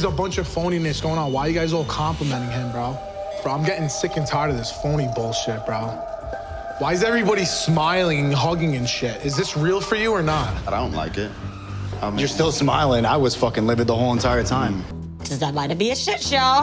There's a bunch of phoniness going on. Why are you guys all complimenting him, bro? Bro, I'm getting sick and tired of this phony bullshit, bro. Why is everybody smiling and hugging and shit? Is this real for you or not? I don't like it. You're still smiling. I was fucking livid the whole entire time. Does that might be a shit show?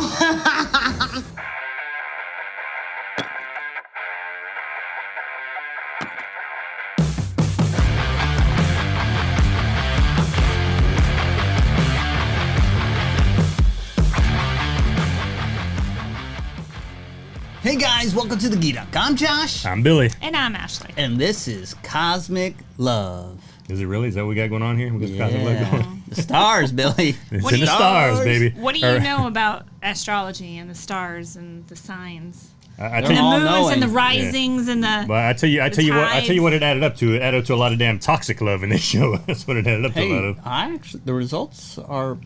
Hey guys, welcome to the Geek Up. I'm Josh. I'm Billy. And I'm Ashley. And this is Cosmic Love. Is it really? Is that what we got going on here? We got Cosmic Love going on? The stars, Billy. It's in the stars, baby. What do you know about astrology and the stars and the signs? I And tell the you, moons and the risings and the. but I tell you what it added up to. It added up to a lot of damn toxic love in this show. That's what it added up to a lot of. The results are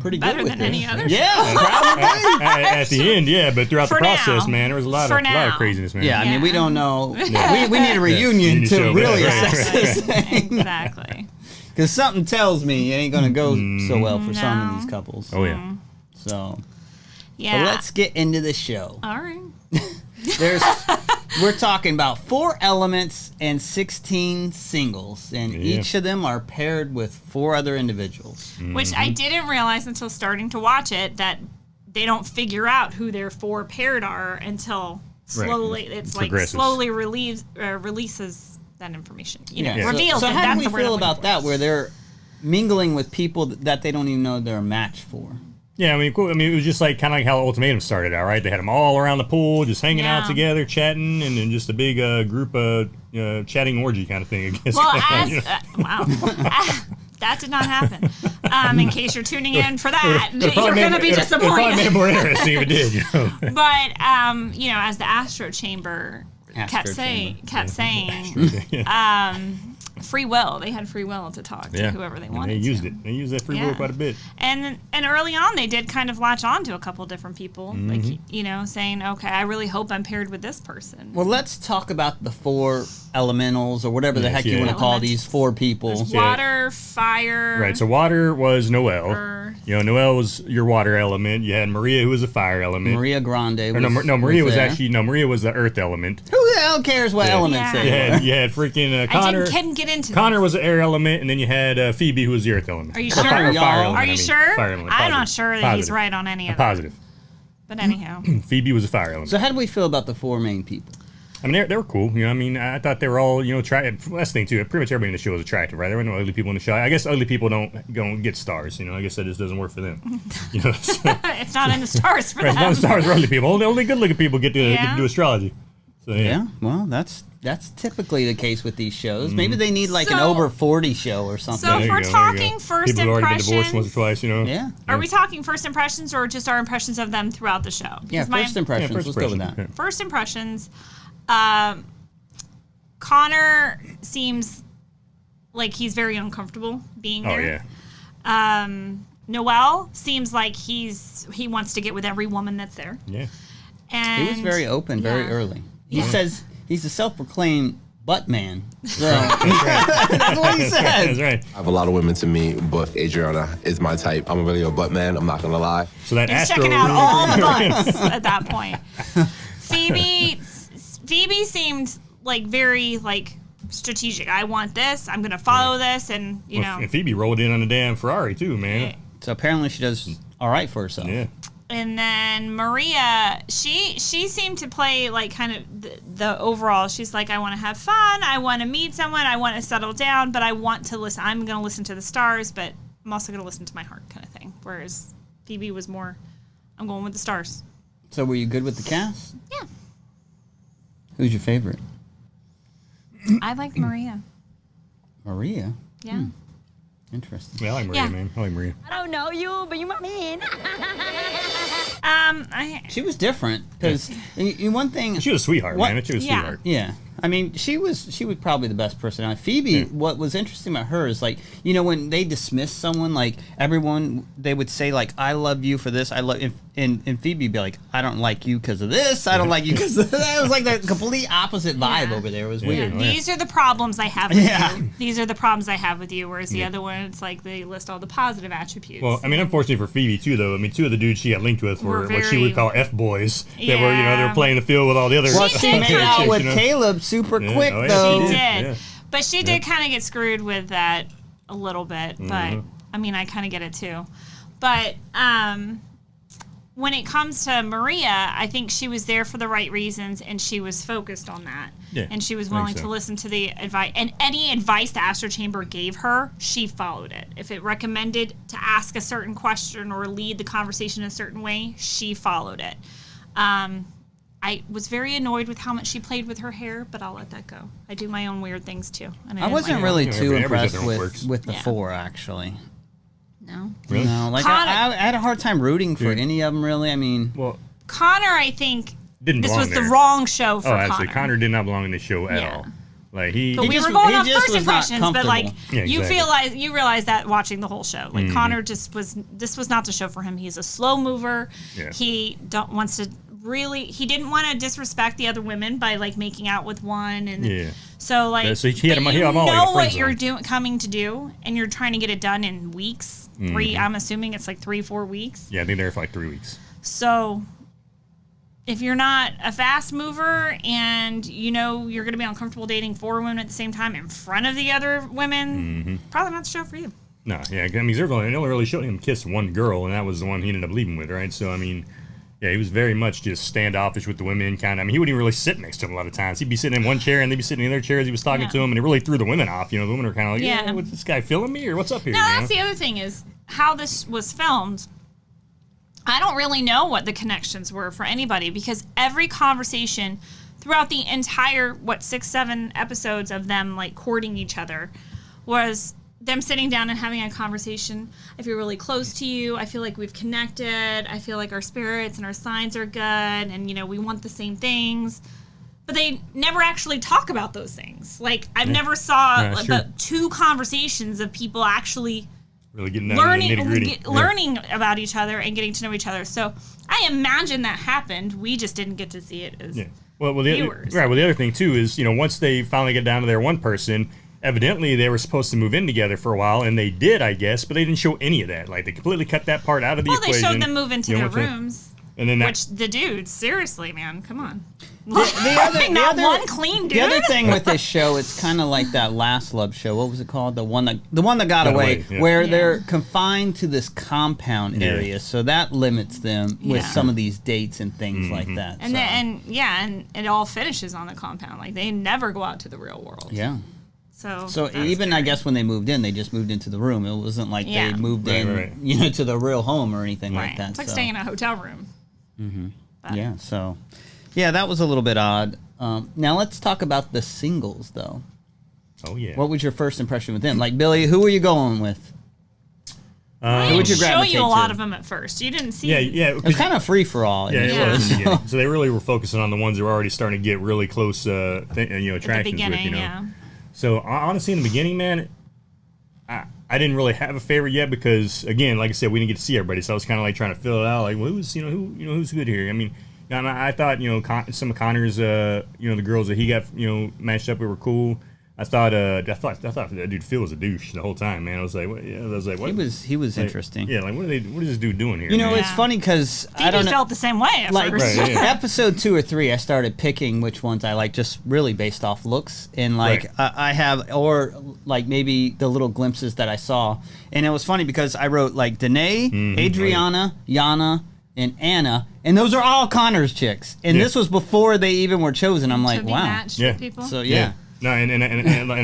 pretty Better good with than this. any other Yeah, probably. At the end, yeah, but throughout the For process, now. man, there was a lot For of now. craziness, man. Yeah, I mean, we don't know. Yeah. We need a reunion Yeah. to really Right. assess this thing. Exactly. Because something tells me it ain't going to go so well for some of No. these couples. Oh yeah. So, Yeah. let's get into the show. All right. We're talking about 4 elements and 16 singles, and Yeah. each of them are paired with 4 other individuals. Which I didn't realize until starting to watch it that they don't figure out who their 4 paired are until slowly. It's like Progresses. slowly releases that information. You know, Yeah. reveals So it. how That's do the we word feel I'm looking about for. that, where they're mingling with people that they don't even know they're a match for? Yeah, I mean, cool. I mean, it was just like kind of like how Ultimatum started out, right? They had them all around the pool, just hanging out Yeah. together, chatting, and then just a big group chatting orgy kind of thing. I guess. Well, You know? wow. That did not happen. In case you're tuning in for that, It'd you're probably going to be It probably made disappointed. it more interesting if it did. You know? But as the Astro Chamber kept saying, free will. They had free will to talk to whoever they And wanted. they used to. it. They used that free will Yeah. quite a bit. And early on, they did kind of latch on to a couple different people, like saying, "Okay, I really hope I'm paired with this person." Well, let's talk about the 4 elementals, or whatever the Yes, heck you yeah. want to call Elements. these 4 people. There's water, fire. Right. So water was Noelle. Earth. Noelle was your water element. You had Maria, who was a fire element. Maria Grande. Or Maria was there. Maria was the earth element. Who the hell cares what Yeah. elements Yeah. they were? You had freaking Connor. couldn't get into Connor this. was the air element, and then you had Phoebe, who was the earth element. Are you Or sure? fire Y'all? element, Are I you mean. sure? Fire element, I'm not positive. sure that he's Positive. right on any I'm of that. positive. But anyhow. Phoebe was a fire element. So how do we feel about the 4 main people? I mean, they were cool. I mean, I thought they were all, attractive. That's the thing, too. Pretty much everybody in the show was attractive, right? There were no ugly people in the show. I guess ugly people don't get stars. I guess that just doesn't work for them. So, It's not in the stars for right, them. no stars are ugly people. Only good-looking people get to Yeah. do astrology. So, Yeah, well, that's typically the case with these shows. Maybe they need like an So- over 40 show or something. So There if you we're go, there you go. talking first People who already been divorced impressions, once or twice, yeah, are we talking first impressions or just our impressions of them throughout the show? yeah. 'Cause my First impressions. first Let's go with impression. that. Yeah. first impressions, Connor seems like he's very uncomfortable being Oh, there. yeah. Noelle seems like he wants to get with every woman that's there. Yeah. And He was very open very yeah. early. He Yeah. says he's a self-proclaimed butt man. So, that's what he said. That's right. I have a lot of women to meet, but Adriana is my type. I'm really a butt man. I'm not gonna lie. So that He's Astro checking out all the butts at that point. Phoebe seemed like very like strategic. I want this. I'm gonna follow this, and you know. And Phoebe rolled in on a damn Ferrari, too, man. So apparently she does all right for herself. Yeah. And then Maria, she seemed to play like kind of the overall. She's like, I want to have fun. I want to meet someone. I want to settle down, but I want to listen. I'm going to listen to the stars, but I'm also going to listen to my heart kind of thing. Whereas Phoebe was more, I'm going with the stars. So were you good with the cast? Yeah. Who's your favorite? I like Maria. Maria. Yeah. Interesting. Yeah, I like Maria, Yeah. man. I like Maria. I don't know you, but you might mean. She was different because one thing. She was a sweetheart, What? man. She was a Yeah. sweetheart. Yeah. I mean, she was probably the best personality. Phoebe, what was interesting about her is like, when they dismiss someone, like everyone, they would say like, "I love you for this." I love and Phoebe be like, I don't like you because of this. I don't like you because of that. It was like the complete opposite vibe over there. It was weird. These are the problems I have with you. These are the problems I have with you. Whereas the other one, it's like they list all the positive attributes. Well, I mean, unfortunately for Phoebe too, though. I mean, two of the dudes she got linked with were what she would call F boys. That were, they were playing the field with all the other. Well, she made out with Caleb super quick though. She did, but she did kind of get screwed with that a little bit. But I mean, I kind of get it too. But when it comes to Maria, I think she was there for the right reasons, and she was focused on that. Yeah, and she was willing to listen to the advice. And any advice the Astro Chamber gave her, she followed it. If it recommended to ask a certain question or lead the conversation in a certain way, she followed it. I was very annoyed with how much she played with her hair, but I'll let that go. I do my own weird things, too. And I wasn't really too impressed with the four, actually. No. Really? No, like I had a hard time rooting for any of them, really. I mean, Connor, I think this was the wrong show for Connor. Actually, Connor did not belong in the show at all. Like but we were going off first impressions, but like you realize that watching the whole show, like Connor this was not the show for him. He's a slow mover. Yeah. He didn't want to disrespect the other women by like making out with one, and so like he had him all know what you're coming to do, and you're trying to get it done in weeks. I'm assuming it's like 3-4 weeks. Yeah, I think they're for like 3 weeks. So if you're not a fast mover and you know you're going to be uncomfortable dating 4 women at the same time in front of the other women, probably not the show for you. No, yeah, I mean, they only really showed him kiss one girl, and that was the one he ended up leaving with, right? So, I mean, yeah, he was very much just standoffish with the women, kind of. I mean, he wouldn't even really sit next to him a lot of times. He'd be sitting in one chair, and they'd be sitting in their chairs. He was talking to them, and it really threw the women off. You know, the women were kind of like, what's this guy feeling me, or what's up here? No, that's the other thing is how this was filmed. I don't really know what the connections were for anybody because every conversation throughout the entire, 6-7 episodes of them, like, courting each other was them sitting down and having a conversation. I feel really close to you. I feel like we've connected. I feel like our spirits and our signs are good, and, you know, we want the same things. But they never actually talk about those things. Like, I've never saw the 2 conversations of people actually really getting down to the nitty-gritty. Learning about each other and getting to know each other. So I imagine that happened. We just didn't get to see it as viewers. Well, the other thing, too, is, you know, once they finally get down to their one person, evidently they were supposed to move in together for a while, and they did, I guess, but they didn't show any of that. Like, they completely cut that part out of the equation. Well, they showed them move into their rooms. And then which the dudes, seriously, man, come on. One clean dude. The other thing with this show, it's kind of like that Last Love show. What was it called? The one that got away, where they're confined to this compound area, so that limits them with some of these dates and things like that. And and it all finishes on the compound. Like they never go out to the real world. Yeah. So even I guess when they moved in, they just moved into the room. It wasn't like they moved in, you know, to the real home or anything like that. It's like staying in a hotel room. Yeah. So, yeah, that was a little bit odd. Now let's talk about the singles, though. Oh yeah. What was your first impression with them? Like Billy, who were you going with? I didn't show you a lot of them at first. You didn't see. Yeah. It was kind of free for all. Yeah, it was. So they really were focusing on the ones that were already starting to get really close, attractions with, you know. Yeah. So honestly, in the beginning, man, I didn't really have a favorite yet because, again, like I said, we didn't get to see everybody, so I was kind of like trying to fill it out, like, well, who's good here? I mean, I thought, some of Connor's, the girls that he got, matched up with were cool. I thought that dude Phil was a douche the whole time, man. I was like, what? He was interesting. Yeah, like what is this dude doing here? It's funny because I don't know. Felt the same way at first. Episode 2 or 3, I started picking which ones I like, just really based off looks, and I have, or like maybe the little glimpses that I saw, and it was funny because I wrote like Danae, Adriana, Yana, and Anna, and those are all Connor's chicks, and this was before they even were chosen. I'm like, wow. People. So yeah. No, and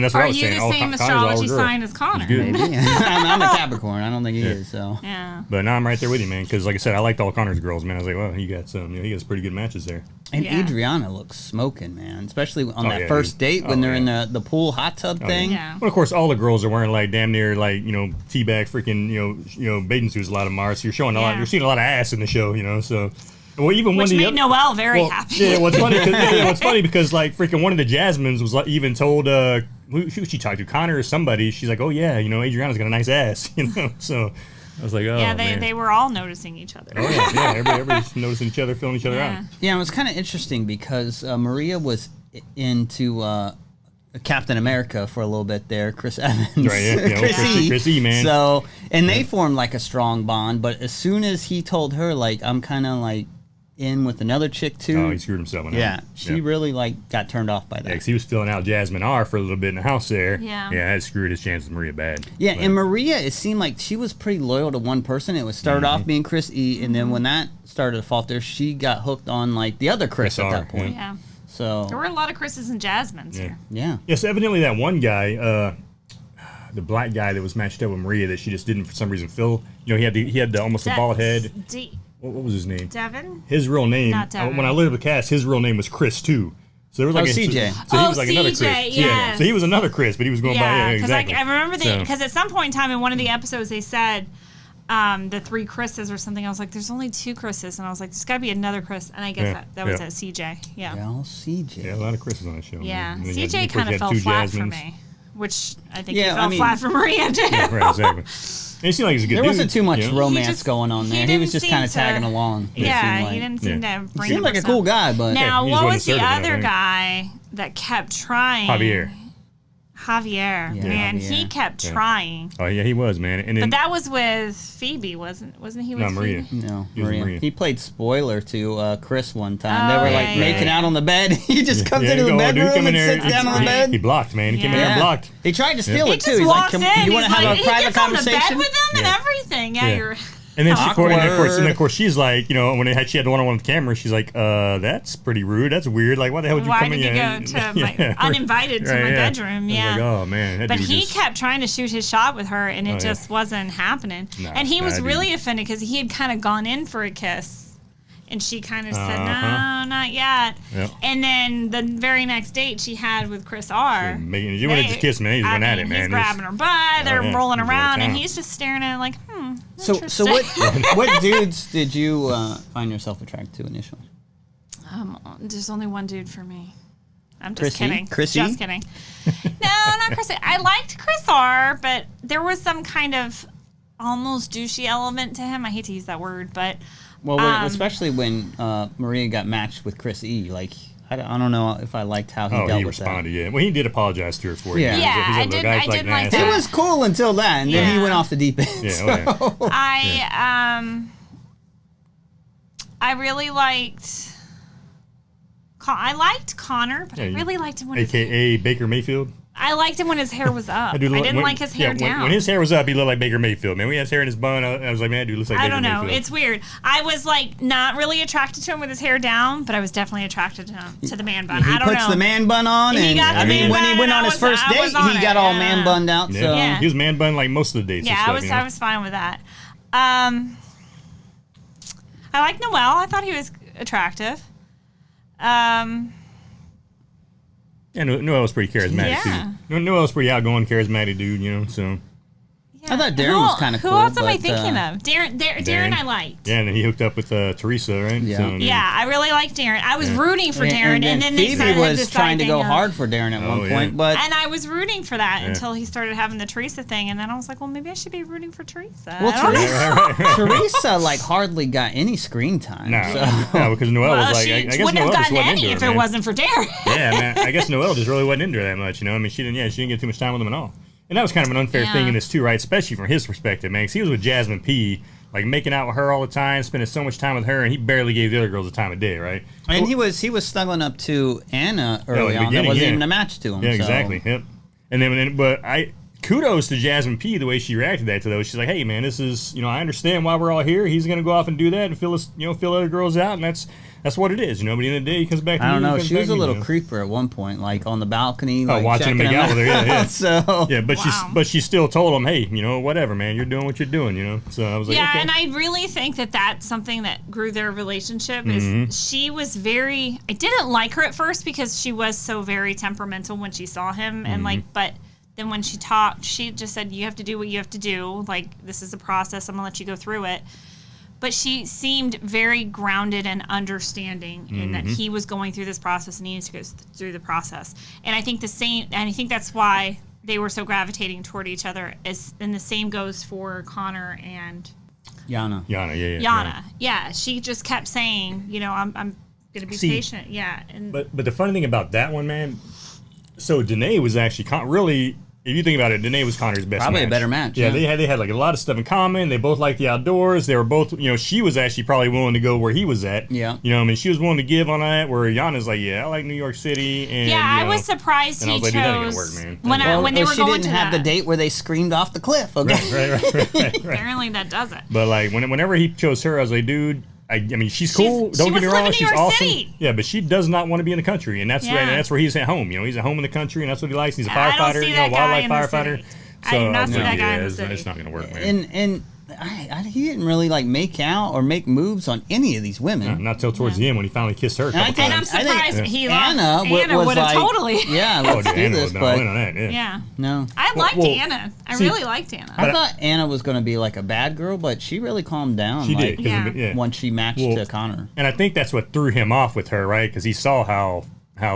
that's what I was saying. Are you the same astrology sign as Connor? I'm a Capricorn. I don't think he is. So. Yeah. But now I'm right there with you, man. Because like I said, I liked all Connor's girls, man. I was like, well, he got some. He got some pretty good matches there. And Adriana looks smoking, man. Especially on that first date when they're in the pool hot tub thing. Yeah. Well, of course, all the girls are wearing like damn near like teabag freaking bathing suits. A lot of them are. So you're showing a lot. You're seeing a lot of ass in the show, So. Well, even which made Noelle very happy. Yeah, what's funny because like freaking one of the Jasmines was like, even told who she talked to, Connor or somebody. She's like, oh yeah, Adriana's got a nice ass, So I was like, oh, Yeah, man. they were all noticing each other. Oh, yeah. Everybody's noticing each other, filling each other out. Yeah, it was kind of interesting because Maria was into Captain America for a little bit there, Chris Evans. Right, yeah. Chris E, man. So, and they formed like a strong bond, but as soon as he told her, like, I'm kind of like in with another chick too. Oh, he screwed himself. Yeah, she really like got turned off by that. Yeah, because he was filling out Jasmine R for a little bit in the house there. Yeah. Yeah, that screwed his chances with Maria bad. Yeah, But- and Maria, it seemed like she was pretty loyal to one person. It was started off being Chris E, and then when that started to falter, she got hooked on like the other Chris at R, that point. Yeah. So There were a lot of Chris's and Jasmines here. yeah, Yes, evidently that one guy, the black guy that was matched up with Maria that she just didn't for some reason fill. You know, he had the almost a bald head. What was his name? Devin? His real name. Not Devin. When I looked at the cast, his real name was Chris too. So there was like CJ. So he was like another CJ, Chris. yes. So he was another Chris, but he was going by Because exactly. I remember So- because at some point in time in one of the episodes they said the 3 Chris's or something. I was like, there's only 2 Chris's, and I was like, there's got to be another Chris, and I guess that was at CJ. Yeah. well, CJ. Yeah, a lot of Chris's on that show. Yeah. man. And then you had- CJ of course, kind you of had fell 2 flat for Jasmines. me, which I think Yeah, he I fell mean- flat for Maria too. Yeah, right, exactly. And he seemed like he was a good There dude. wasn't too much you know? romance just- going on he there. He didn't was just seem kind of to- tagging along. it Yeah, seemed he like. didn't seem to bring Seemed like a cool guy, but Now, he what wasn't was the assertive enough, other right? guy that kept trying? Javier. Yeah, Man, Javier. he kept trying. Oh yeah, he was, man. And then But that was with Phoebe, wasn't he with no, Maria. Phoebe? No, He was Maria. Maria. He played spoiler to Chris one time. Oh, they were yeah, like yeah, making yeah. out on the bed. He just comes Yeah, into you the go, dude, bedroom come and in there. sits down on the That's bed. He blocked, man. He came in there and Yeah. blocked. He tried to steal He it too. just He's like, walks in. you want He's to have like, a he private gets on the bed conversation? with them and Yeah. everything. Yeah, Yeah. you're. And then she Awkward. and then of course she's like, you know, when she had the one-on-one with the camera, she's like, that's pretty rude. That's weird. Like, why the hell would you Why come did in? you go to my uninvited to my bedroom? I was Yeah. like, oh man. That But dude he just- kept trying to shoot his shot with her, and it Oh, yeah. just wasn't happening. Nah, and he was dude. really offended because he had kind of gone in for a kiss. And she kind of said, Uh-huh. no, not yet. Yep. And then the very next date she had with Chris R. You wanted to kiss, man. He just went at it, man. He's It was- grabbing her butt. They're yeah. rolling He was all around, and down. he's just staring at it like, So interesting. what dudes did you find yourself attracted to initially? There's only one dude for me. I'm just Chris E? kidding. Chris E? Just kidding. No, not Chris E. I liked Chris R, but there was some kind of almost douchey element to him. I hate to use that word, but Well, especially when Maria got matched with Chris E. Like, I don't know if I liked how he Oh, dealt he with responded, yeah. Well, he did apologize to her for it. Yeah. Yeah, He's I like, did- "Look, I like did an like asshole." that. It that. was cool until that, and then he Yeah. went off the deep end. Yeah, oh, yeah. I really liked. I liked Connor, but Yeah, I you- really liked him when AKA Baker Mayfield. I liked him when his hair was up. I Dude, didn't when- like his hair yeah, down. When his hair was up, he looked like Baker Mayfield. Man, we had his hair in his bun. I was like, man, dude looks like I Baker don't know. Mayfield. It's weird. I was like not really attracted to him with his hair down, but I was definitely attracted to him to the man bun. He I don't puts know. the man bun on, He and got the I mean, man when he bun, went and on I his first was date, on he it, got all yeah. man bunned out. Yeah. So Yeah. He was man bun like most of the dates. Yeah, and I stuff, was you know? I was fine with that. I like Noel. I thought he was attractive. Yeah, Noel was pretty charismatic Yeah. too. Noel was pretty outgoing, charismatic dude, you know. So I thought Darren was kinda Who cool, else am I but, thinking of? Darren I liked. yeah, and then he hooked up with Teresa, right? Yeah. So, Yeah, I really liked Darren. I was rooting for Darren, and then they Phoebe started was this trying to side go thing of- hard for Darren at Oh, one yeah. point, but And I was rooting for that Yeah. until he started having the Teresa thing, and then I was like, well, maybe I should be rooting for Teresa. well, I don't know. Teresa like hardly got any screen time. No, so. no, because Noel Well, was like, she I guess wouldn't Noel have just gotten wasn't any into if her, it man. wasn't for Darren. Yeah, man. I guess Noel just really wasn't into her that much, you know. I mean, she didn't get too much time with him at all. And that was kind of an unfair Yeah. thing in this too, right? Especially from his perspective, man. 'Cause he was with Jasmine P, like making out with her all the time, spending so much time with her, and he barely gave the other girls the time of day, right? And he was snuggling up to Anna early in the on. That beginning, wasn't yeah. even a match to him. Yeah, so. exactly. Yep. And then, but kudos to Jasmine P the way she reacted to that. To those, she's like, "Hey, man, this is, you know, I understand why we're all here. He's gonna go off and do that and fill other girls out, and that's what it is, you know. But in the end of the day, he comes back. To I don't me, he know. comes She was back a to me, little you know. creeper at one point, like on the balcony, Oh, like watching him checking make out with her, yeah, yeah. so Yeah, but Wow. she still told him, hey, you know, whatever, man, you're doing what you're doing, you know. So I was like, Yeah, okay. and I really think that that's something that grew their relationship. Mm-hmm. Is she was very. I didn't like her at first because she was so very temperamental when she saw him, and Mm-hmm. but then when she talked, she just said, "You have to do what you have to do. Like this is a process. I'm gonna let you go through it." But she seemed very grounded and understanding in that he was going through this process and he needs to go through the process. And I think I think that's why they were so gravitating toward each other. And the same goes for Connor and Yana. Yana. Yeah, she just kept saying, you know, I'm going to be patient. Yeah. And But the funny thing about that one, man, so Danae was actually really, if you think about it, Danae was Connor's best Probably match. a better match. Yeah, they had like a lot of stuff in common. They both liked the outdoors. They were both, you know, she was actually probably willing to go where he was at. Yeah. You know, I mean, she was willing to give on that, where Yana's like, yeah, I like New York City. And, yeah, you know, I was surprised and he I was like, dude, that ain't chose gonna work, man. when they were she going didn't to have that. the date where they screamed off the cliff. Okay. Right. Apparently that doesn't. But like whenever he chose her, I was like, dude, I mean, she's cool. Don't get me wrong, she's awesome. City. Yeah, but she does not want to be in the country, and that's that's where he's at home. You know, he's at home in the country, and that's what he likes. He's a I don't firefighter, see you that know, guy wildlife in the firefighter. city. I do not see that guy in the it's city. not going to work, man. And he didn't really like make out or make moves on any of these women. Not till towards the end when he finally kissed her. A couple And I'm times. surprised he Anna Anna would have like, totally. Yeah, let's do Anna this, would have been but all in on that. Yeah. no. I liked well, Anna. I see, really liked Anna. I thought Anna was going to be like a bad girl, but she really calmed down. She like, did. Yeah. once she matched to Connor. And I think that's what threw him off with her, right? Because he saw how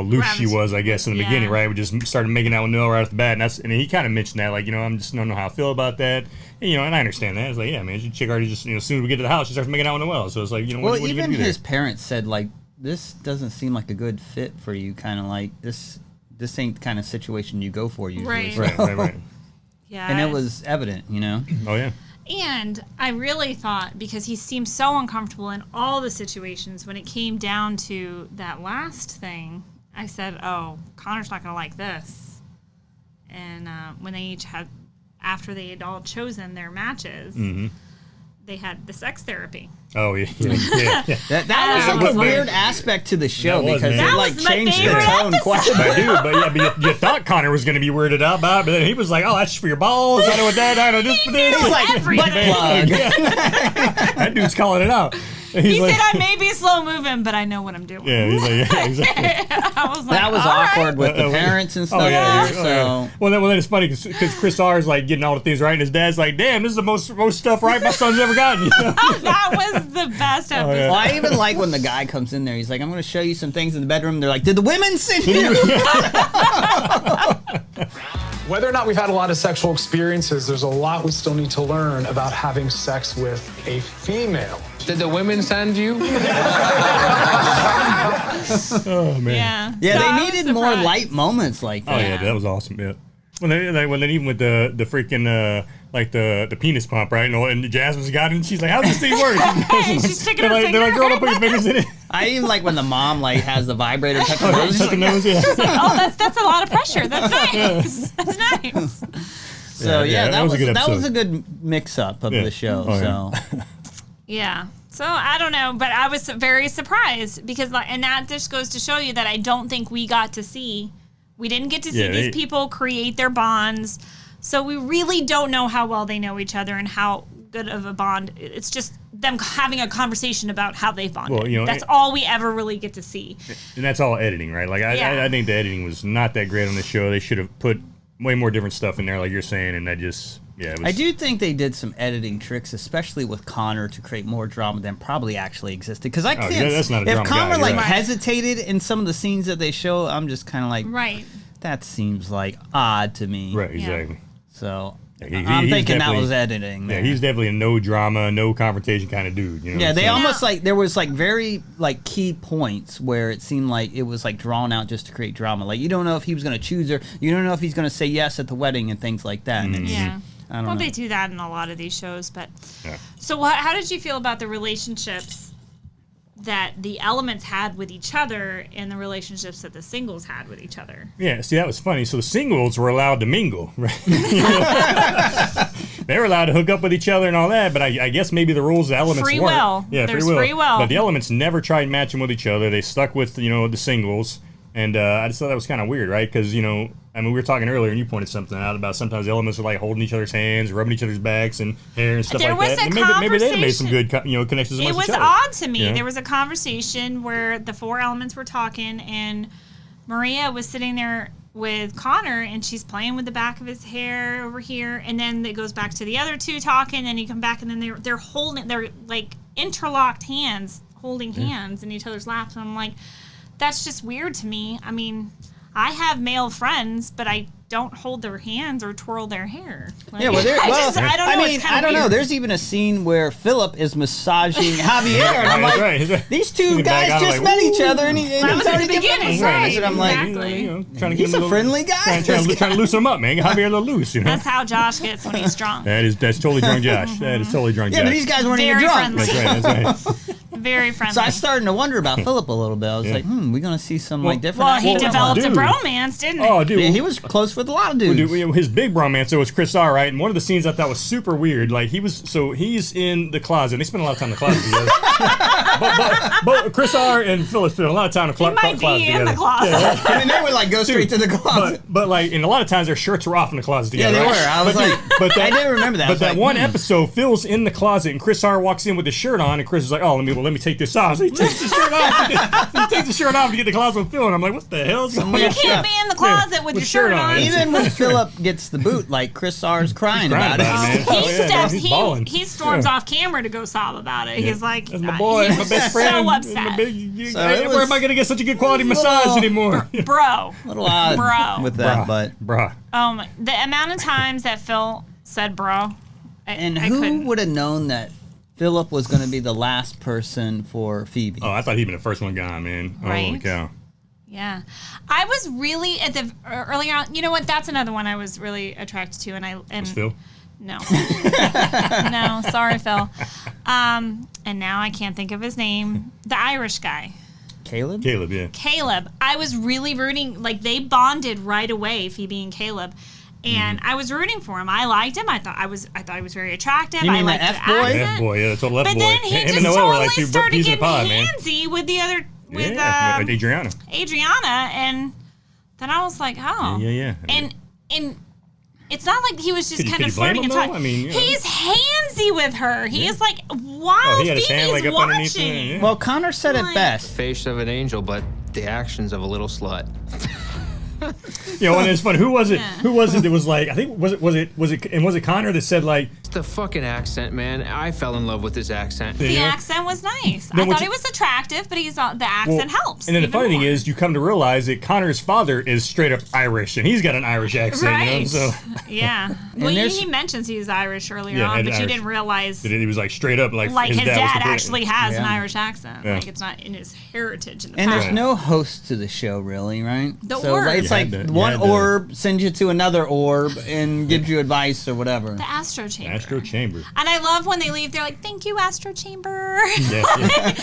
loose she was, I guess, in the beginning, right? We just started making out with Noah right off the bat, and he kind of mentioned that, like, you know, I'm just don't know how I feel about that, and, you know, and I understand that. It's like, yeah, man, chick already just, you know, as soon as we get to the house, she starts making out with Noel, so it's like, you know, what are you even gonna do his there? parents said like, this doesn't seem like a good fit for you. Kind of like this ain't the kind of situation you go for usually. Right. So- Right. Yeah. And it was evident, you know. Oh yeah. And I really thought, because he seemed so uncomfortable in all the situations, when it came down to that last thing, I said, oh, Connor's not going to like this. And when they each had, after they had all chosen their matches, they had the sex therapy. Oh yeah. That was like was a like- weird aspect to the show That was, because man. it That like was my changed the favorite tone quite a bit. But you thought Connor was going to be weirded out by it, but then he was like, oh, that's for your balls. I know what that. I know this for this. He's like Everything. butt plug. That dude's calling it out. He said, I may be slow moving, but I know what I'm doing. Yeah, he's like, yeah, exactly. I was like, That was all right. awkward with the parents and stuff. yeah. So Well, then it's funny because Chris R is like getting all the things right, and his dad's like, "Damn, this is the most stuff right my son's ever gotten." You know? That was the best episode. well, I even like when the guy comes in there. He's like, "I'm going to show you some things in the bedroom." They're like, "Did the women send you?" Whether or not we've had a lot of sexual experiences, there's a lot we still need to learn about having sex with a female. Did the women send you? Oh man. Yeah. Yeah, So I they was needed more surprised. light moments like Oh that. yeah, that was awesome. Yeah. When they even with the freaking like the penis pump, right? And Jasmine's got it, and she's like, "How's this thing work?" She's sticking her They're like, finger. "Girl, don't put your fingers in it." I even like when the mom like has the vibrator touch her nose. Suck the nose, yeah. Oh, that's a lot of pressure. That's nice. That's nice. So yeah, that was a good that was episode. a good mix up of Yeah. the show. Oh, yeah. So Yeah. So I don't know, but I was very surprised because, and that just goes to show you that I don't think we got to see. We didn't get to see these people create their bonds, so we really don't know how well they know each other and how good of a bond. It's just them having a conversation about how they bonded. Well, you know, that's all we ever really get to see. And that's all editing, right? Like Yeah. I think the editing was not that great on the show. They should have put way more different stuff in there, like you're saying, and that just it was, I do think they did some editing tricks, especially with Connor, to create more drama than probably actually existed. Because I can't. yeah, that's not a if drama Connor guy, like you're right. hesitated in some of the scenes that they show, I'm just kind of like, Right. that seems like odd to me. right, exactly. So Yeah, I'm he's thinking that definitely- was editing. Yeah, there. he's definitely a no drama, no confrontation kind of dude. You know Yeah, what I'm they saying? almost like there was like very like key points where it seemed like it was like drawn out just to create drama. Like you don't know if he was going to choose her, you don't know if he's going to say yes at the wedding and things like that. And it's, Yeah. I don't Well, know. they do that in a lot of these shows, but Yeah. so how did you feel about the relationships that the elements had with each other and the relationships that the singles had with each other? Yeah, see, that was funny. So the singles were allowed to mingle, right? They were allowed to hook up with each other and all that, but I guess maybe the rules, the elements Free weren't. will. Yeah, There's free will. But the elements never tried matching with each other. They stuck with, the singles. And I just thought that was kind of weird, right? Because, I mean, we were talking earlier, and you pointed something out about sometimes the elements are like holding each other's hands, rubbing each other's backs and hair and stuff There like was that. a And maybe they had made some conversation. good, connections It amongst was each other. odd to me. Yeah. There was a conversation where the four elements were talking, and Maria was sitting there with Connor, and she's playing with the back of his hair over here, and then it goes back to the other two talking, and you come back, and then they're like interlocked hands, holding hands in each other's laps, and I'm like, that's just weird to me. I mean, I have male friends, but I don't hold their hands or twirl their hair. Like, Yeah, well, I don't know. I mean, it's kinda I don't know. weird. There's even a scene where Philip is massaging Javier, and I'm That's like, right. these In two the back, guys I'm just like, met each other, and That he's was in already the giving him a beginning, massage, right, and I'm like, exactly. Trying to he's a friendly guy. Trying to loosen them up, man. Javier a little loose, you know. That's how Josh gets when he's drunk. That's totally drunk Josh. That is totally drunk Yeah, Josh. but these guys weren't even Very drunk. friendly. That's right. Very friendly. So I was starting to wonder about Philip a little bit. I was like, we're gonna see some like different. well, he aspects. developed a dude. bromance, didn't he? Oh, dude. Yeah, he was close with a lot of dudes. Dude, his big bromance was Chris R, right? And one of the scenes I thought was super weird. Like he's in the closet. And they spend a lot of time in the closet together. but Chris R and Philip spend a lot of time in the He might closet be together. in the closet. I mean, they would like go straight to the closet. But like, and a lot of times their shirts were off in the closet Yeah, together. they right? were. I was like, I didn't remember that. I But was that like, one episode, Phil's in the closet and Chris R walks in with his shirt on, and Chris is like, "Oh, let me take this off." So he takes the shirt off. He takes the shirt off to get the closet with Phil, and I'm like, "What the hell?" You can't be in the closet with your shirt on. Even when Philip gets the boot, like Chris R's crying about it. man. Oh, He yeah, steps. he's balling. He storms off camera to go sob about it. He's like, That's my boy, he's my best friend. so That's upset, my big- So it where was am I going to get such a good quality massage anymore? bro. A little odd Bro. with that, but Bruh. The amount of times that Phil said "bro," and I who couldn't. would have known that Philip was going to be the last person for Phoebe? Oh, I thought he'd been the first one gone, man. Holy Right? cow. Yeah, I was really at the earlier on. You know what? That's another one I was really attracted to, and Was Phil? No, no, sorry, Phil. And now I can't think of his name. The Irish guy. Caleb? Caleb, yeah. Caleb. I was really rooting, like they bonded right away, Phoebe and Caleb. And I was rooting for him. I liked him. I thought he was very attractive. You mean I the liked F-boy? accent. F-boy, yeah, the total F-boy. But then he Him just and Noel were like totally two started peas in a getting pod, man. handsy with the other, with Yeah, with Adriana. Adriana, and then I was like, oh. Yeah. And it's not like he was just Could you kind of blame flirting him, and though? talking. I mean, you know. He's handsy with her. He is like, while Oh, he had his Phoebe's hand, like, up watching. underneath it, yeah. Well, Connor said it Like- best. Face of an angel, but the actions of a little slut. You know, and it's funny. Who was it? Yeah. Who was it that was like? I think was it Connor that said like? It's the fucking accent, man. I fell in love with his accent. The you know? accent was nice. Then I what thought you- he was attractive, but the accent helps. And then the even funny thing more. is, you come to realize that Connor's father is straight up Irish, and he's got an Irish accent. Right. You know, so Yeah. Well, there's- he mentions he was Irish earlier Yeah, on, and but you Irish. didn't realize he was like straight up like his was dad complete- actually has an Yeah. Irish accent. Yeah. Like it's not in his heritage in the And past. there's no host to the show, really, right? The so orb. like, it's You like had to- one you had to- orb sends you to another orb and gives you advice or whatever. The Astro Chamber. Astro Chamber. And I love when they leave, they're like, thank you, Astro Chamber. Yeah.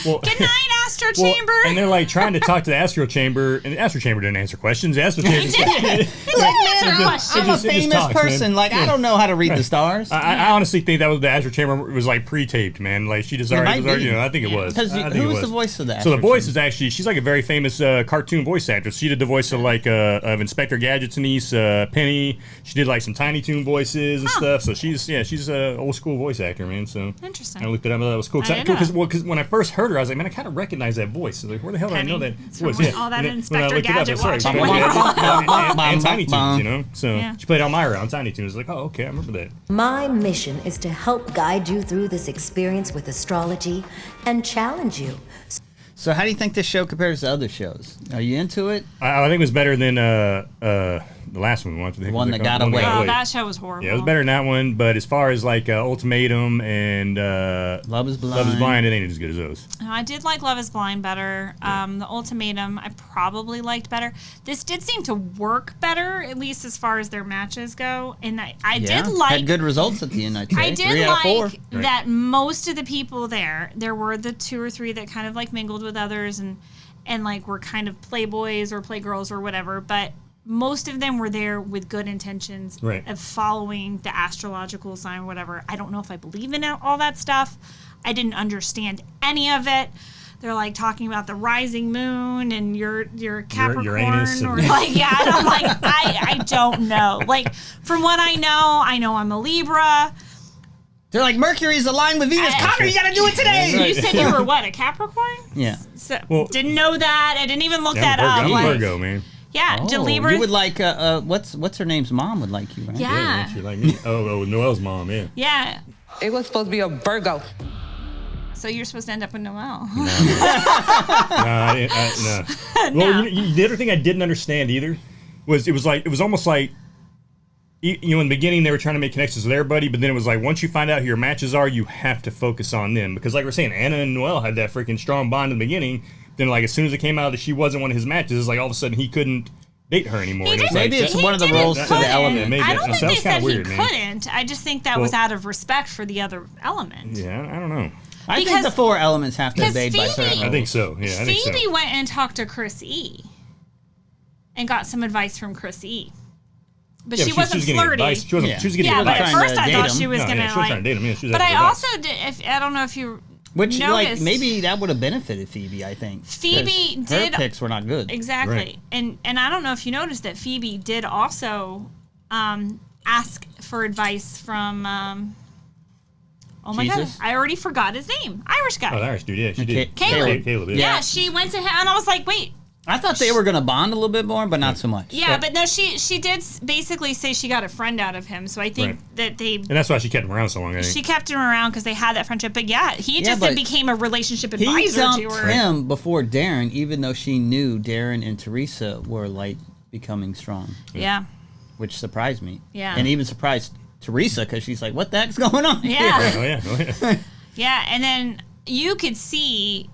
Well, Good night, Astro well, Chamber. and they're like trying to talk to the Astro Chamber, and the Astro Chamber didn't answer questions. The Astro Chamber He didn't. He didn't answer It questions. I'm a just famous talks, man. person. Like, I don't know how to read the stars. I honestly think that was the Astro Chamber was like pre-taped, man. Like she just It already, might be. you know, I think it was. Because I think who it was was the voice of that? So the voice is actually she's like a very famous cartoon voice actress. She did the voice of like of Inspector Gadget's niece Penny. She did like some Tiny Toon voices and stuff. So she's a old school voice actor, man. So Interesting. I looked it up. That was cool. I didn't know. Because when I first heard her, I was like, man, I kind of recognize that voice. So like, where the hell did I know that It's from voice? all that And then Inspector when I looked it up, Gadget that's right. watching. And Tiny Toons, you know. So Yeah. she played Elmira on Tiny Toons. Like, oh, okay, I remember that. My mission is to help guide you through this experience with astrology and challenge you. So how do you think this show compares to other shows? Are you into it? I think it was better than the last one. The one that got away. Oh, that show was horrible. Yeah, it was better than that one. But as far as like Ultimatum and Love is Blind. Love is Blind, it ain't as good as those. I did like Love is Blind better. The Ultimatum, I probably liked better. This did seem to work better, at least as far as their matches go. And I Yeah, did like... had good results at the end. I'd say. I 3 did out of 4. like that most of the people there were the 2 or 3 that kind of like mingled with others and like were kind of playboys or playgirls or whatever, but most of them were there with good intentions Right. of following the astrological sign or whatever. I don't know if I believe in all that stuff. I didn't understand any of it. They're like talking about the rising moon and your Capricorn Uranus or and- like, yeah, and I'm like, I don't know. Like from what I know I'm a Libra. They're like, Mercury's aligned with Venus. Connor, you got to do it today. You said you were what, a Capricorn? Yeah. So, Well- didn't know that. I didn't even look Yeah, that I'm up. Virgo, Like, Virgo, man. yeah, Oh, did Libra? you would like, what's her name's mom would like you, right? yeah. She like me. Oh, Noel's mom, yeah. Yeah. It was supposed to be a Virgo. So you're supposed to end up with Noel. No. Well, the other thing I didn't understand either was it was almost like in the beginning they were trying to make connections with everybody, but then it was like once you find out who your matches are, you have to focus on them because, like we're saying, Anna and Noelle had that freaking strong bond in the beginning. Then, like as soon as it came out that she wasn't one of his matches, it's like all of a sudden he couldn't date her anymore. Maybe it's one of the roles to the element. Maybe I don't think they said weird, he man. couldn't. I just think that was out of respect for the other element. Yeah, I don't know. I think the 4 elements have to be obeyed by certain I think so. Yeah, I think so. Phoebe went and talked to Chris E. and got some advice from Chris E. But she wasn't flirty. She was getting but advice. at first I thought she was going to trying to date him. Yeah, she was but I advice. also did. I don't know if you Which, noticed, maybe that would have benefited Phoebe, I think. Phoebe her did. picks were not good. Exactly. Right. And I don't know if you noticed that Phoebe did also ask for advice from. Oh my Jesus? God! I already forgot his name. Irish guy. Oh, the Irish dude. Yeah, she did. Caleb. Yeah. She went to him, and I was like, wait. I thought they were going to bond a little bit more, but not so much. Yeah, but no, she did basically say she got a friend out of him. So I think that they. And that's why she kept him around so long. I think. She kept him around because they had that friendship. But yeah, he just but became a relationship He advisor to dumped her. him before Darren, even though she knew Darren and Teresa were like becoming strong. Yeah. Which surprised me. Yeah. And even surprised Teresa because she's like, "What the heck's going on?" Yeah. here? Oh yeah. Yeah, and then you could see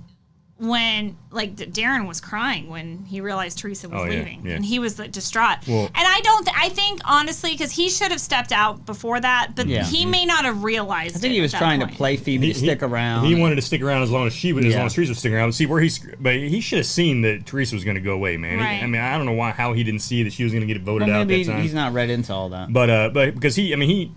when Darren was crying when he realized Teresa was leaving, and he was distraught. Well, and I think honestly, because he should have stepped out before that, but he may not have realized. I think he was trying to play Phoebe to stick around. He wanted to stick around as long as she was, as long as Teresa was sticking around. See but he should have seen that Teresa was going to go away, man. Right. I mean, I don't know how he didn't see that she was going to get voted out maybe that time. he's not read into all that. But because he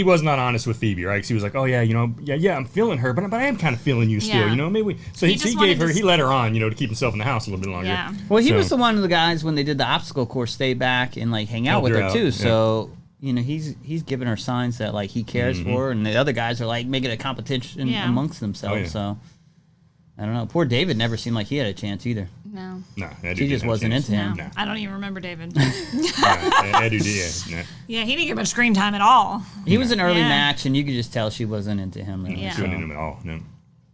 was not honest with Phoebe, right? Because he was like, "Oh yeah, I'm feeling her, but I am kind of feeling you still, maybe." So he let her on, to keep himself in the house a little bit longer. Yeah. Well, he was the one of the guys when they did the obstacle course, stay back and hang out with her too. So he's giving her signs that he cares for her, and the other guys are making a competition amongst themselves. Oh, yeah. So I don't know. Poor David never seemed like he had a chance either. No. No, she just wasn't into him. No. I don't even remember David. That dude, yeah. Yeah, he didn't get much screen time at all. He was an early match, and you could just tell she wasn't into him. Really, Yeah. She wasn't into him at all. No.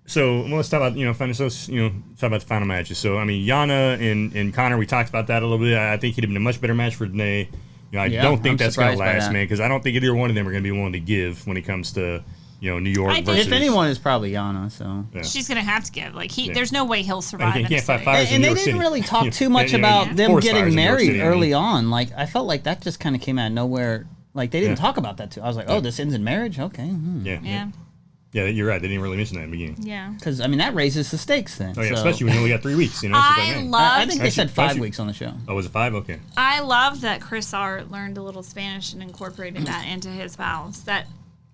So let's talk about talk about the final matches. So I mean, Yana and Connor, we talked about that a little bit. I think he'd have been a much better match for Danae. I don't think that's going to last, man, because I don't think either one of them are going to be willing to give when it comes to New York versus. If anyone, is probably Yana. So she's gonna have to give. There's no way he'll survive. He can't fight fires and in New they York didn't City. really talk too much about them getting married City, early on. I felt like that just kind of came out of nowhere. They didn't talk about that too. I was like, oh, this ends in marriage. Okay. Yeah, you're right. They didn't really mention that in the beginning. Yeah. Because that raises the stakes then. Oh yeah, so. especially when you only got 3 weeks. I think they said 5 weeks on the show. Oh, was it 5? Okay. I love that Chris R. learned a little Spanish and incorporated that into his vows.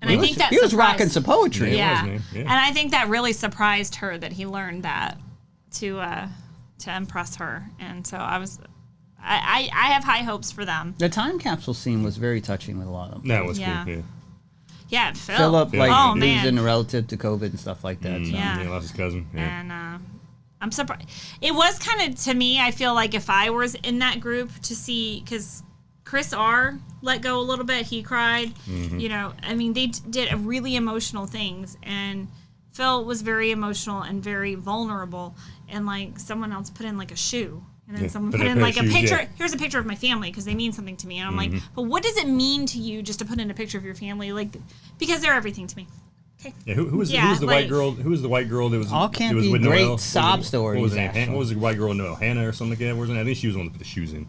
I think that he was rocking some poetry. Yeah. Yeah. And I think that really surprised her that he learned that to impress her. And so I have high hopes for them. The time capsule scene was very touching with a lot of them. That was cool. Yeah. Yeah, Philip man. losing a relative to COVID and stuff like that. So. Yeah. He lost his cousin. Yeah. And I'm surprised. It was kind of, to me, I feel like if I was in that group to see, because Chris R. let go a little bit. He cried. Mm-hmm. They did really emotional things. And Phil was very emotional and very vulnerable. And, someone else put in, a shoe. And then someone put in, a picture. Yeah. Here's a picture of my family because they mean something to me. And I'm like, but what does it mean to you just to put in a picture of your family? Because they're everything to me. Okay. Yeah, who was the white girl? Who was the white girl that was? All can't was be with great Noelle? sob stories. What was her name? What was the white girl? Noelle? Hannah or something like that? I think she was the one that put the shoes in.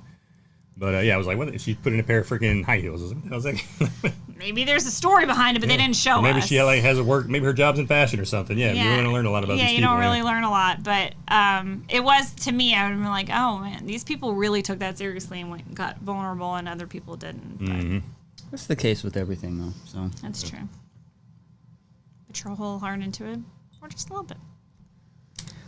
But I was like, what? She put in a pair of freaking high heels. I was like, maybe there's a story behind it, but they didn't show maybe us. She has a work. Maybe her job's in fashion or something. Yeah, you're going to learn a lot about these people. Yeah, you don't really learn a lot, but it was, to me, I would have been like, oh man, these people really took that seriously and got vulnerable, and other people didn't. Mm-hmm. That's the case with everything, though. So that's true. Put your whole heart into it, or just a little bit.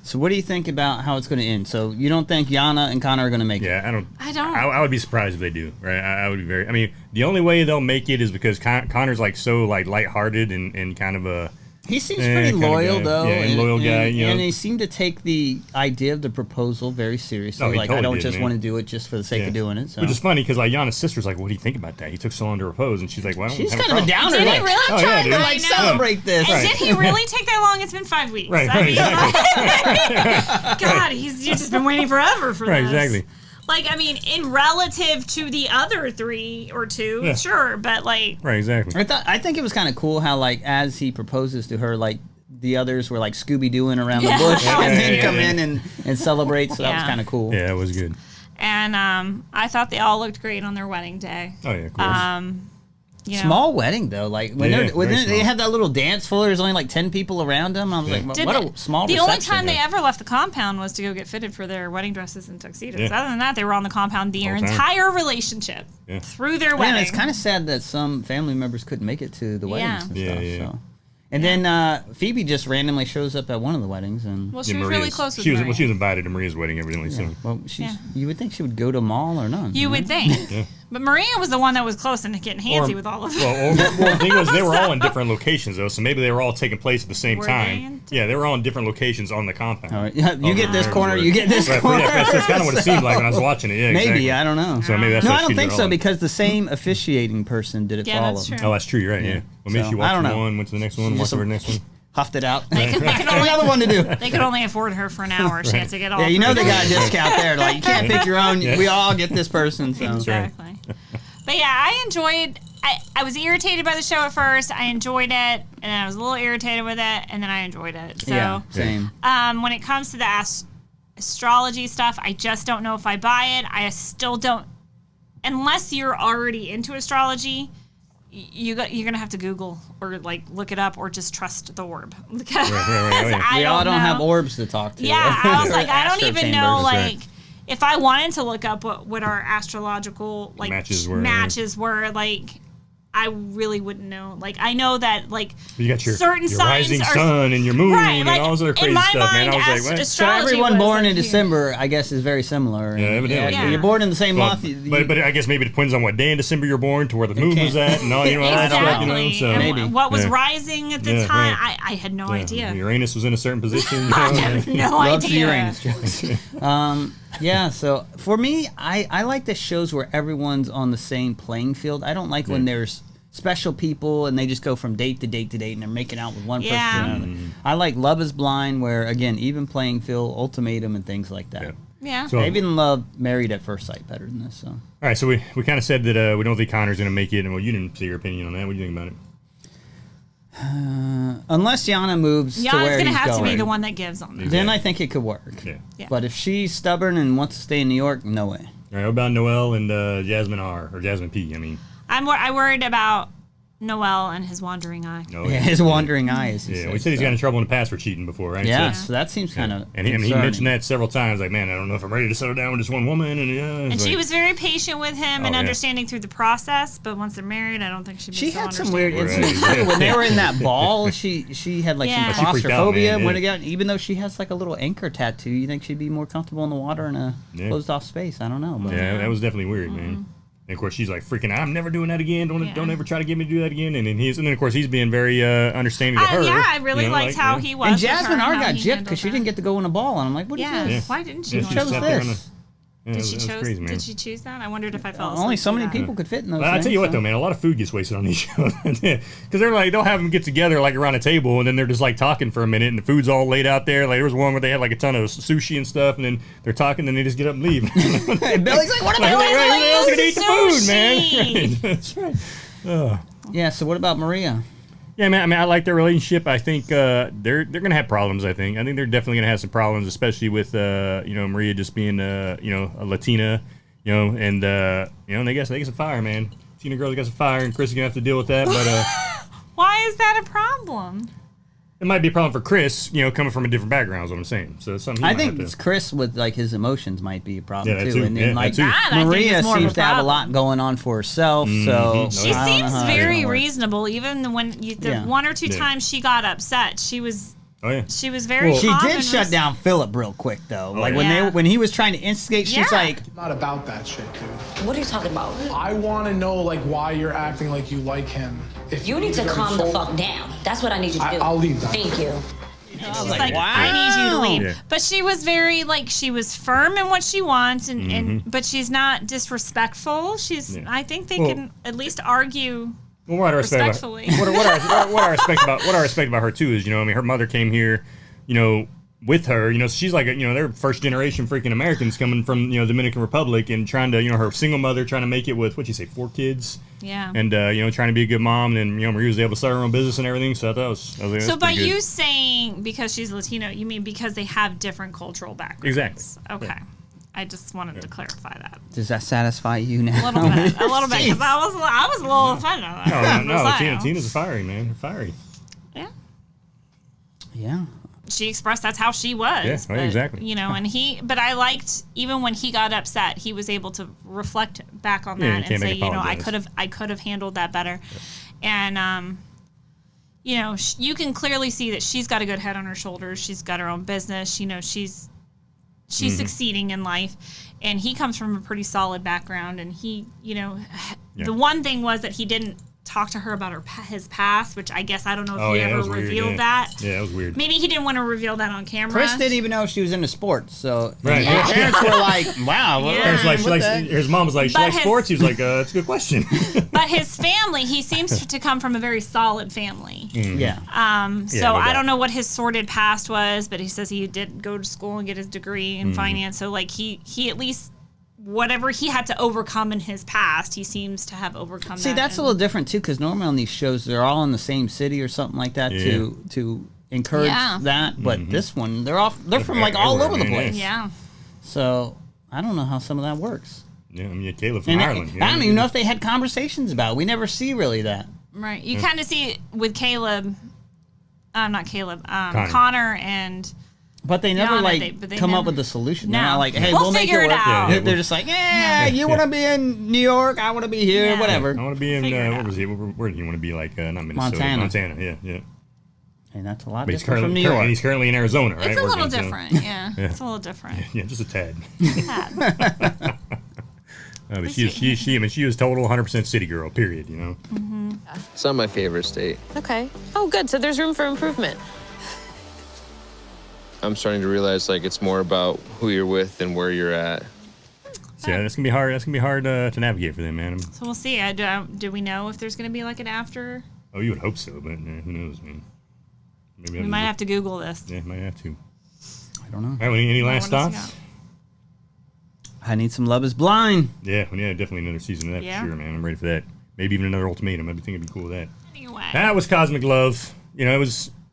So what do you think about how it's going to end? So you don't think Yana and Connor are going to make it? Yeah, I don't. I would be surprised if they do. Right? I would be very. I mean, the only way they'll make it is because Connor's so lighthearted and kind of a. He seems pretty loyal, though. Yeah, and loyal guy. And he seemed to take the idea of the proposal very seriously. Oh, I don't just want to do it just for the sake of doing it. So. Which is funny because Yana's sister's like, "What do you think about that? He took so long to propose," and she's like, "Well, she's kind of a downer." Did he really try to celebrate this? And did he really take that long? It's been 5 weeks. Right. Exactly. God, you've just been waiting forever for this. Right. Exactly. Like, I mean, in relative to the other 3 or 2, sure, but like, right, exactly. I think it was kind of cool how like as he proposes to her, like the others were like Scooby Dooing around the bush and then come in and celebrate. So that was kind of cool. Yeah, it was good. And I thought they all looked great on their wedding day. Oh yeah, of course. You know. Small wedding though, like when they have that little dance floor, there's only like 10 people around them. I was like, what a small. The only time they ever left the compound was to go get fitted for their wedding dresses and tuxedos. Yeah. Other than that, they were on the compound the entire relationship through their wedding. And it's kind of sad that some family members couldn't make it to the weddings and stuff. So. And then Phoebe just randomly shows up at one of the weddings, and well, she was really close with Maria. Well, she was invited to Maria's wedding, evidently. So. Well, you would think she would go to a mall or none. You would think. But Maria was the one that was close and getting handsy with all of them. Well, the thing was, they were all in different locations, though, so maybe they were all taking place at the same time. They were all in different locations on the compound. You get this corner, you get this corner. That's kind of what it seemed like when I was watching it. Yeah, maybe, exactly. I don't know. So maybe that's no, I don't think so, because the same officiating person did it for all of them. Oh, that's true, you're right, yeah. Well, maybe she watched one, went to the next one, watched over the next one. Huffed it out. They could another one to do. They could only afford her for an hour. She had to get all. Yeah, you know they got a discount there. Like you can't pick your own. We all get this person. So. Exactly. But yeah, I enjoyed. I was irritated by the show at first. I enjoyed it, and then I was a little irritated with it, and then I enjoyed it. So, yeah, same. When it comes to the astrology stuff, I just don't know if I buy it. I still don't, unless you're already into astrology. You're gonna have to Google or like look it up or just trust the orb. Because we all don't have orbs to talk to. Yeah, I was like, I don't Astro even Chamber. know like if I wanted to look up what our astrological like matches were like. I really wouldn't know. Like, I know that, like, you got your certain your signs rising are, sun and your moon right, like, and all this other crazy in my stuff, mind, man. I was like, what? So everyone born in December, I guess, is very similar. Yeah, evidently. Yeah, you're born in the same month. But I guess maybe it depends on what day in December you're born to where the moon was at and all, you know, all that stuff, you know. So maybe. What was rising at the time, right. I had no idea. Uranus was in a certain position. You know? I have no idea. Uranus jokes. Yeah, so for me, I like the shows where everyone's on the same playing field. I don't like when there's special people and they just go from date to date to date and they're making out with one person to another. I like Love is Blind, where again, even playing field, ultimatum, and things like that. Yeah. So, I even love Married at First Sight better than this. So. All right, so we kind of said that we don't think Connor's going to make it, and well, you didn't say your opinion on that. What do you think about it? Unless Yana moves to where he's going. Yana's going to have to be the one that gives on this. Then I think it could work. Yeah. But if she's stubborn and wants to stay in New York, no way. All right, what about Noelle and Jasmine R, or Jasmine P, I mean. I worried about Noel and his wandering eye. Oh, yeah, his wandering eye. As he says, we said he's got in trouble in the past for cheating before, right? Yeah, so that seems kind of. And he mentioned that several times, like, man, I don't know if I'm ready to settle down with just one woman. And she was very patient with him and understanding through the process. But once they're married, I don't think she'd be so had some weird understanding. incidents when they were in that ball. She had like some claustrophobia. Out, even though she has like a little anchor tattoo, you think she'd be more comfortable in the water in a closed off space? I don't know. But. Yeah, that was definitely weird, man. And of course, she's like freaking out. I'm never doing that again. Don't ever try to get me to do that again. And then of course he's being very understanding to her. Yeah, I really liked how he was. And Jasmine R got gypped because she didn't get to go in a ball. And I'm like, what is this? Why didn't she? She chose this. Did she choose that? I wondered if I fell asleep. Only so many people could fit in those. I'll tell you what, though, man, a lot of food gets wasted on these shows because they'll have them get together like around a table and then they're just like talking for a minute and the food's all laid out there. Like there was one where they had like a ton of sushi and stuff and then they're talking and they just get up and leave. Billy's like, what am I gonna eat the food, man? Right. That's right. Yeah. So what about Maria? Yeah, man. I mean, I like their relationship. I think they're gonna have problems. I think they're definitely gonna have some problems, especially with Maria just being a Latina, and they got some fire, man. Tina girls got some fire, and Chris is gonna have to deal with that. But why is that a problem? It might be a problem for Chris, coming from a different background. Is what I'm saying. So it's something I think it's Chris with like his emotions might be a problem too. And then Maria seems to have a lot going on for herself. So she seems very reasonable. Even when the one or two times she got upset, she was. Oh yeah. She was very. She did shut down Philip real quick though. When he was trying to instigate, she's like, "It's not about that shit, dude." What are you talking about? I want to know like why you're acting like you like him. If you need to calm the fuck down. That's what I need you to do. I'll leave that. Thank you. She's like, wow. I need you to leave. Yeah. But she was very she was firm in what she wants, and but she's not disrespectful. I think they can at least argue. Well, what I respect about her too is, her mother came here, with her, she's like, they're first generation freaking Americans coming from, Dominican Republic and trying to, her single mother trying to make it with, what'd you say, 4 kids? Yeah. And, trying to be a good mom. And, Maria was able to start her own business and everything. So I thought that was So by pretty good. you saying because she's Latino, you mean because they have different cultural backgrounds? Exactly. Okay. Yeah. I just wanted to clarify that. Does that satisfy you now? A little bit, because I was a little offended on that. No, Tina's fiery, man. Fiery. Yeah. Yeah. She expressed that's how she was. Yeah, but, exactly. And but I liked, even when he got upset, he was able to reflect back on that and say, I could have handled that better. Yeah. And, you can clearly see that she's got a good head on her shoulders. She's got her own business. She's succeeding in life. And he comes from a pretty solid background. And he, the one thing was that he didn't talk to her about his past, which I guess I don't know if he ever revealed that. Yeah, it was weird. Maybe he didn't want to reveal that on camera. Chris didn't even know she was into sports, so right. Her parents were like, "Wow." His mom was like, "She likes sports." He was like, "That's a good question." But his family, he seems to come from a very solid family. Mm-hmm. Yeah. So I don't know what his sordid past was, but he says he did go to school and get his degree in finance. So like he at least, whatever he had to overcome in his past, he seems to have overcome. See, that's a little different too, because normally on these shows they're all in the same city or something like that to encourage that. But this one, they're from like all over the place. Yeah. So I don't know how some of that works. Yeah, I mean, Caleb from Ireland. I don't even know if they had conversations about it. We never see really that. Right. You kind of see it with Caleb. Not Caleb. Connor and. But they never come up with a solution. No. They're not like, hey, we'll make it work. Out. They're just like, you want to be in New York, I want to be here, whatever. I want to be in where do you want to be? Like not Minnesota, Montana. Yeah. And that's a lot different from New York. And he's currently in Arizona, right? It's a little different. Yeah. It's a little different. Yeah, just a tad. But she was total 100% city girl. Period. Mm-hmm. It's not my favorite state. Okay. Oh, good. So there's room for improvement. I'm starting to realize it's more about who you're with than where you're at. So yeah, that's gonna be hard. That's gonna be hard to navigate for them, man. So we'll see. Do we know if there's gonna be like an after? Oh, you would hope so, but who knows, man? Maybe we might have to Google this. Yeah, might have to. I don't know. All right, any last thoughts? I need some Love Is Blind. Yeah, definitely another season of that for sure, man. I'm ready for that. Maybe even another ultimatum. I think it'd be cool with that. Anyway, that was Cosmic Love.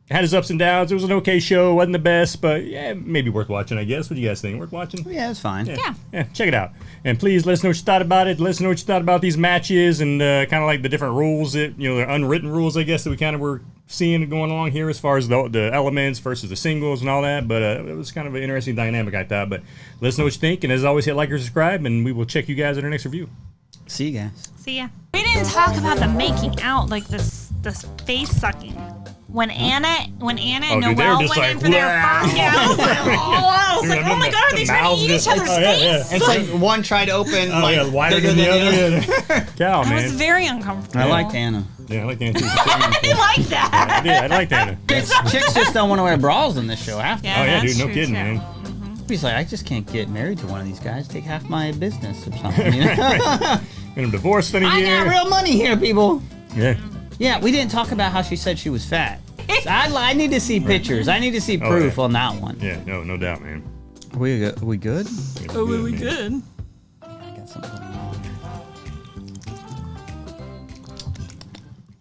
It had its ups and downs. It was an okay show. It wasn't the best, but maybe worth watching, I guess. What do you guys think? Worth watching? Yeah, it's fine. Yeah, check it out. And please let us know what you thought about it. Let us know what you thought about these matches and kind of like the different rules that, the unwritten rules, I guess, that we kind of were seeing going along here as far as the elements versus the singles and all that. But it was kind of an interesting dynamic, I thought. But let us know what you think. And as always, hit like or subscribe, and we will check you guys at our next review. See you guys. See ya. We didn't talk about the making out, like this face sucking. When Anna and Noelle went in for their first, I was like, oh my god, are they trying to eat each other's face? It's like one tried to open wider than the other. Cow, man. I was very uncomfortable. I liked Anna. Yeah, I liked Anna too. I like that. I liked Anna. Chicks just don't want to wear bras in this show after. Yeah, dude, no kidding, man. He's like, I just can't get married to one of these guys. Take half my business or something. And I'm divorced in a year. I got real money here, people. Yeah. Yeah, we didn't talk about how she said she was fat. So I need to see pictures. I need to see proof on that one. Yeah, no doubt, man. Are we good? Oh, are we good?